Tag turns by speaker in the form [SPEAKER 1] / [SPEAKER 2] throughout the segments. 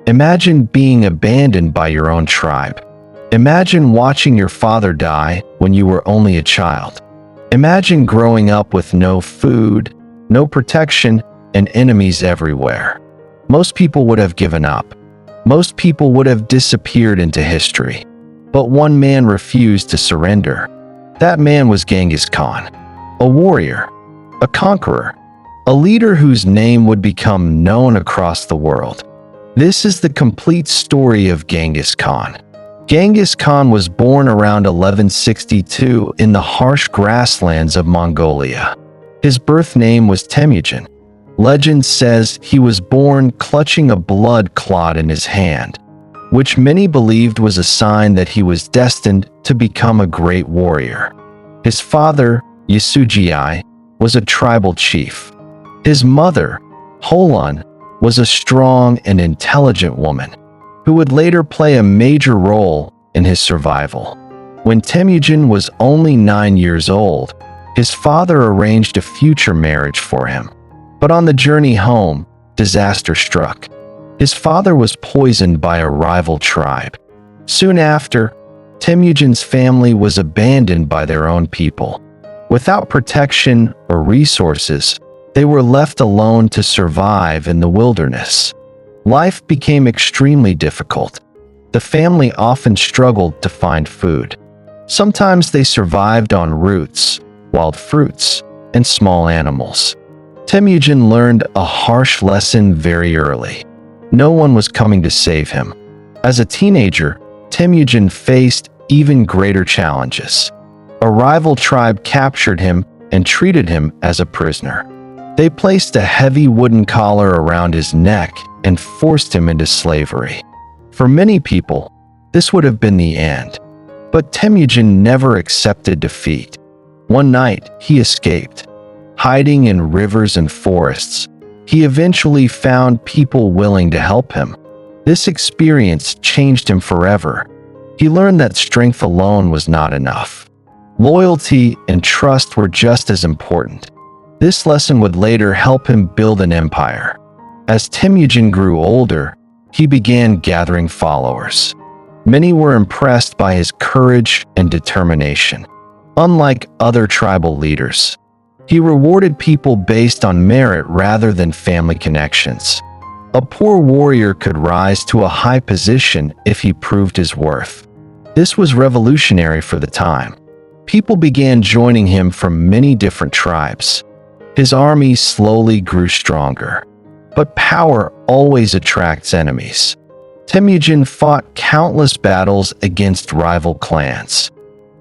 [SPEAKER 1] Imagine being abandoned by your own tribe. Imagine watching your father die when you were only a child. Imagine growing up with no food, no protection, and enemies everywhere. Most people would have given up. Most people would have disappeared into history. But one man refused to surrender. That man was Genghis Khan, a warrior, a conqueror, a leader whose name would become known across the world. This is the complete story of Genghis Khan. Genghis Khan was born around 1162 in the harsh grasslands of Mongolia. His birth name was Temujin. Legend says he was born clutching a blood clot in his hand, which many believed was a sign that he was destined to become a great warrior. His father, Yasuji, was a tribal chief. His mother, Holon, was a strong and intelligent woman who would later play a major role in his survival. When Temujin was only 9 years old, his father arranged a future marriage for him. But on the journey home, disaster struck. His father was poisoned by a rival tribe. Soon after, Temujin's family was abandoned by their own people. Without protection or resources, they were left alone to survive in the wilderness. Life became extremely difficult. The family often struggled to find food. Sometimes they survived on roots, wild fruits, and small animals. Temujin learned a harsh lesson very early. No one was coming to save him. As a teenager, Temujin faced even greater challenges. A rival tribe captured him and treated him as a prisoner. They placed a heavy wooden collar around his neck and forced him into slavery. For many people, this would have been the end. But Temujin never accepted defeat. One night, he escaped. Hiding in rivers and forests, he eventually found people willing to help him. This experience changed him forever. He learned that strength alone was not enough. Loyalty and trust were just as important. This lesson would later help him build an empire. As Temujin grew older, he began gathering followers. Many were impressed by his courage and determination. Unlike other tribal leaders, he rewarded people based on merit rather than family connections. A poor warrior could rise to a high position if he proved his worth. This was revolutionary for the time. People began joining him from many different tribes. His army slowly grew stronger. But power always attracts enemies. Temujin fought countless battles against rival clans.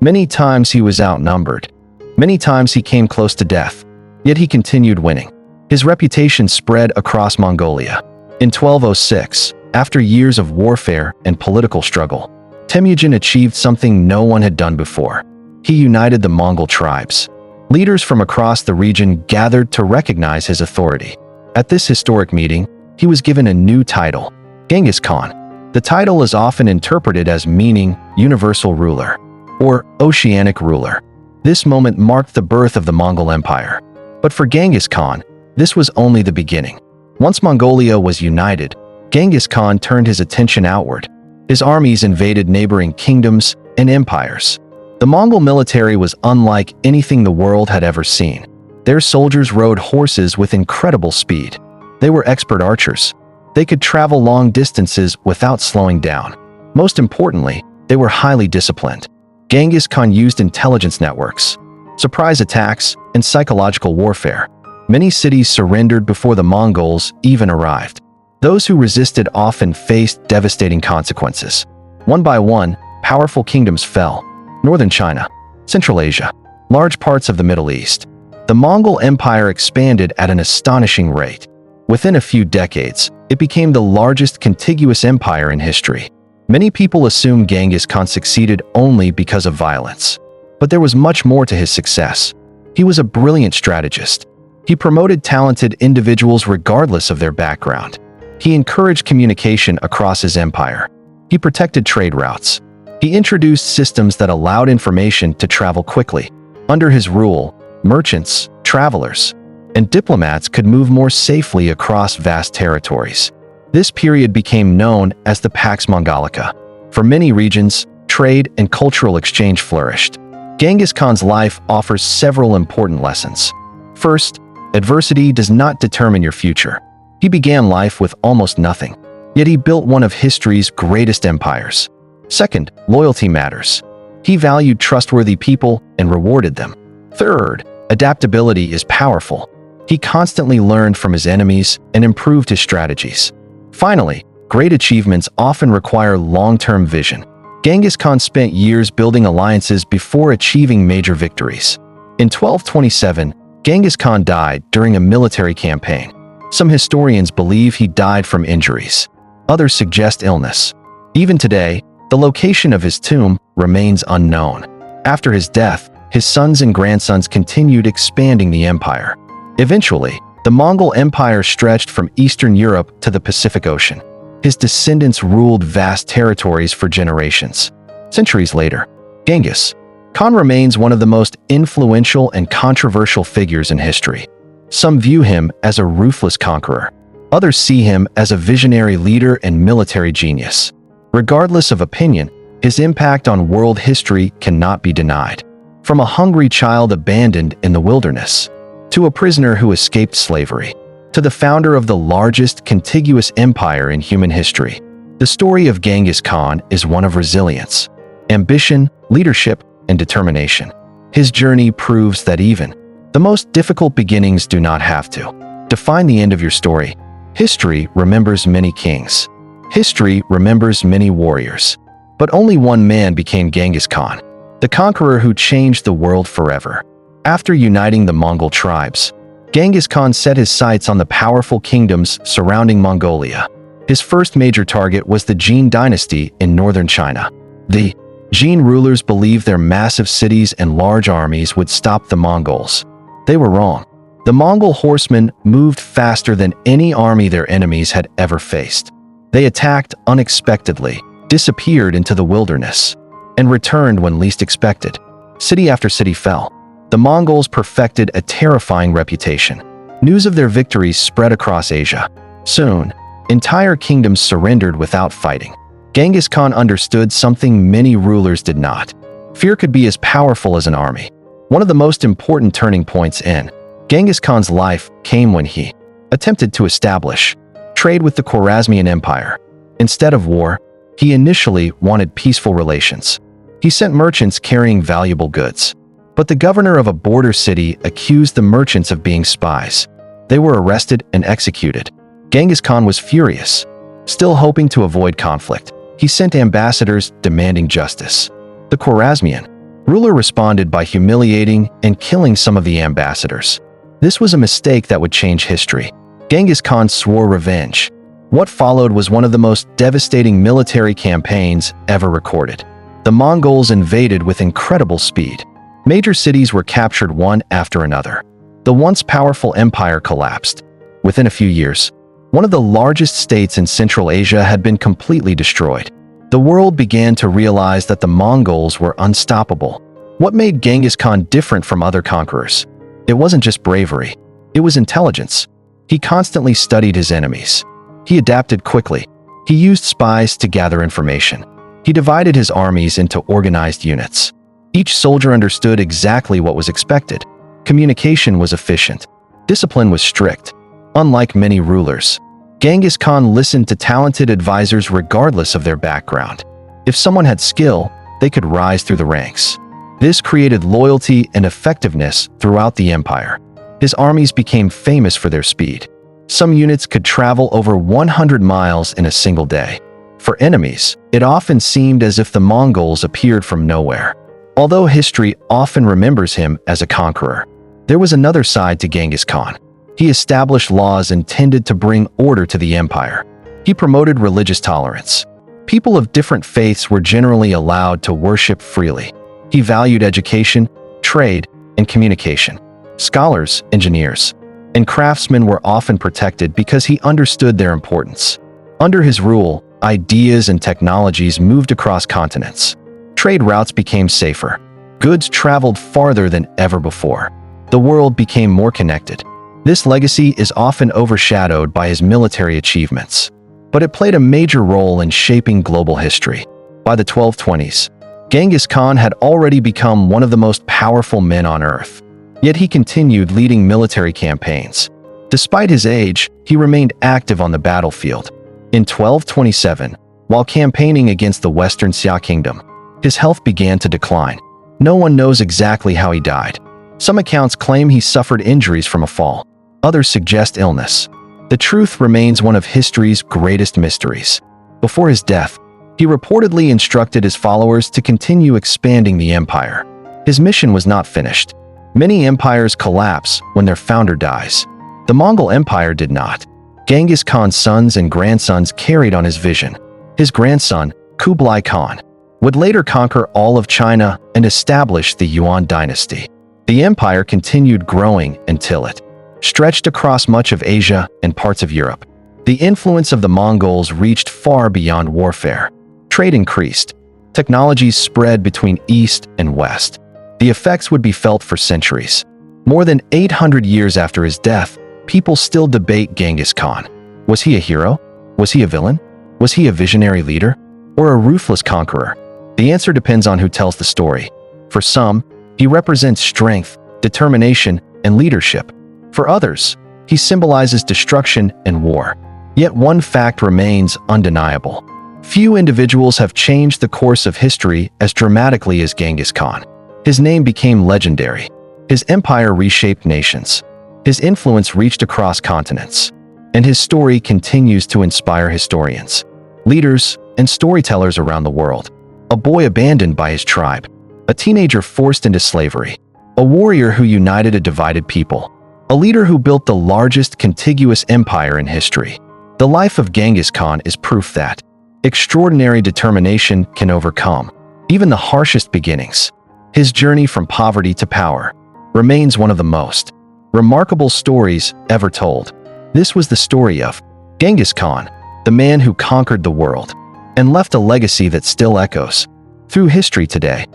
[SPEAKER 1] Many times he was outnumbered. Many times he came close to death. Yet he continued winning. His reputation spread across Mongolia. In 1206, after years of warfare and political struggle, Temujin achieved something no one had done before. He united the Mongol tribes. Leaders from across the region gathered to recognize his authority. At this historic meeting, he was given a new title, Genghis Khan. The title is often interpreted as meaning universal ruler or oceanic ruler. This moment marked the birth of the Mongol Empire. But for Genghis Khan, this was only the beginning. Once Mongolia was united, Genghis Khan turned his attention outward. His armies invaded neighboring kingdoms and empires. The Mongol military was unlike anything the world had ever seen. Their soldiers rode horses with incredible speed. They were expert archers. They could travel long distances without slowing down. Most importantly, they were highly disciplined. Genghis Khan used intelligence networks, surprise attacks, and psychological warfare. Many cities surrendered before the Mongols even arrived. Those who resisted often faced devastating consequences. One by one, powerful kingdoms fell. Northern China, Central Asia, large parts of the Middle East. The Mongol Empire expanded at an astonishing rate. Within a few decades, it became the largest contiguous empire in history. Many people assume Genghis Khan succeeded only because of violence. But there was much more to his success. He was a brilliant strategist. He promoted talented individuals regardless of their background. He encouraged communication across his empire. He protected trade routes. He introduced systems that allowed information to travel quickly. Under his rule, merchants, travelers, and diplomats could move more safely across vast territories. This period became known as the Pax Mongolica. For many regions, trade and cultural exchange flourished. Genghis Khan's life offers several important lessons. First, adversity does not determine your future. He began life with almost nothing, yet he built one of history's greatest empires. Second, loyalty matters. He valued trustworthy people and rewarded them. Third, adaptability is powerful. He constantly learned from his enemies and improved his strategies. Finally, great achievements often require long-term vision. Genghis Khan spent years building alliances before achieving major victories. In 1227, Genghis Khan died during a military campaign. Some historians believe he died from injuries. Others suggest illness. Even today, the location of his tomb remains unknown. After his death, his sons and grandsons continued expanding the empire. Eventually, the Mongol Empire stretched from Eastern Europe to the Pacific Ocean. His descendants ruled vast territories for generations. Centuries later, Genghis Khan remains one of the most influential and controversial figures in history. Some view him as a ruthless conqueror. Others see him as a visionary leader and military genius. Regardless of opinion, his impact on world history cannot be denied. From a hungry child abandoned in the wilderness, to a prisoner who escaped slavery, to the founder of the largest contiguous empire in human history, the story of Genghis Khan is one of resilience, ambition, leadership, and determination. His journey proves that even the most difficult beginnings do not have to define the end of your story. History remembers many kings. History remembers many warriors. But only one man became Genghis Khan, the conqueror who changed the world forever. After uniting the Mongol tribes, Genghis Khan set his sights on the powerful kingdoms surrounding Mongolia. His first major target was the Jin dynasty in northern China. The Jin rulers believed their massive cities and large armies would stop the Mongols. They were wrong. The Mongol horsemen moved faster than any army their enemies had ever faced. They attacked unexpectedly, disappeared into the wilderness, and returned when least expected. City after city fell. The Mongols perfected a terrifying reputation. News of their victories spread across Asia. Soon, entire kingdoms surrendered without fighting. Genghis Khan understood something many rulers did not. Fear could be as powerful as an army. One of the most important turning points in Genghis Khan's life came when he attempted to establish trade with the Khwarezmian Empire. Instead of war, he initially wanted peaceful relations. He sent merchants carrying valuable goods. But the governor of a border city accused the merchants of being spies. They were arrested and executed. Genghis Khan was furious. Still hoping to avoid conflict, he sent ambassadors demanding justice. The Khwarezmian ruler responded by humiliating and killing some of the ambassadors. This was a mistake that would change history. Genghis Khan swore revenge. What followed was one of the most devastating military campaigns ever recorded. The Mongols invaded with incredible speed. Major cities were captured one after another. The once powerful empire collapsed. Within a few years, one of the largest states in Central Asia had been completely destroyed. The world began to realize that the Mongols were unstoppable. What made Genghis Khan different from other conquerors? It wasn't just bravery. It was intelligence. He constantly studied his enemies. He adapted quickly. He used spies to gather information. He divided his armies into organized units. Each soldier understood exactly what was expected. Communication was efficient. Discipline was strict. Unlike many rulers, Genghis Khan listened to talented advisors regardless of their background. If someone had skill, they could rise through the ranks. This created loyalty and effectiveness throughout the empire. His armies became famous for their speed. Some units could travel over 100 miles in a single day. For enemies, it often seemed as if the Mongols appeared from nowhere. Although history often remembers him as a conqueror, there was another side to Genghis Khan. He established laws intended to bring order to the empire. He promoted religious tolerance. People of different faiths were generally allowed to worship freely. He valued education, trade, and communication. Scholars, engineers, and craftsmen were often protected because he understood their importance. Under his rule, ideas and technologies moved across continents. Trade routes became safer. Goods traveled farther than ever before. The world became more connected. This legacy is often overshadowed by his military achievements. but it played a major role in shaping global history. By the 1220s, Genghis Khan had already become one of the most powerful men on earth. Yet he continued leading military campaigns. Despite his age, he remained active on the battlefield. In 1227, while campaigning against the Western Xia Kingdom, his health began to decline. No one knows exactly how he died. Some accounts claim he suffered injuries from a fall. Others suggest illness. The truth remains one of history's greatest mysteries. Before his death, he reportedly instructed his followers to continue expanding the empire. His mission was not finished. Many empires collapse when their founder dies. The Mongol Empire did not. Genghis Khan's sons and grandsons carried on his vision. His grandson, Kublai Khan, would later conquer all of China and establish the Yuan dynasty. The empire continued growing until it stretched across much of Asia and parts of Europe. The influence of the Mongols reached far beyond warfare. Trade increased. Technologies spread between East and West. The effects would be felt for centuries. More than 800 years after his death, people still debate Genghis Khan. Was he a hero? Was he a villain? Was he a visionary leader? Or a ruthless conqueror? The answer depends on who tells the story. For some, he represents strength, determination, and leadership. For others, he symbolizes destruction and war. Yet one fact remains undeniable. Few individuals have changed the course of history as dramatically as Genghis Khan. His name became legendary. His empire reshaped nations. His influence reached across continents. And his story continues to inspire historians, leaders, and storytellers around the world. A boy abandoned by his tribe. A teenager forced into slavery. A warrior who united a divided people. A leader who built the largest contiguous empire in history. The life of Genghis Khan is proof that extraordinary determination can overcome even the harshest beginnings. His journey from poverty to power remains one of the most remarkable stories ever told. This was the story of Genghis Khan, the man who conquered the world and left a legacy that still echoes through history today.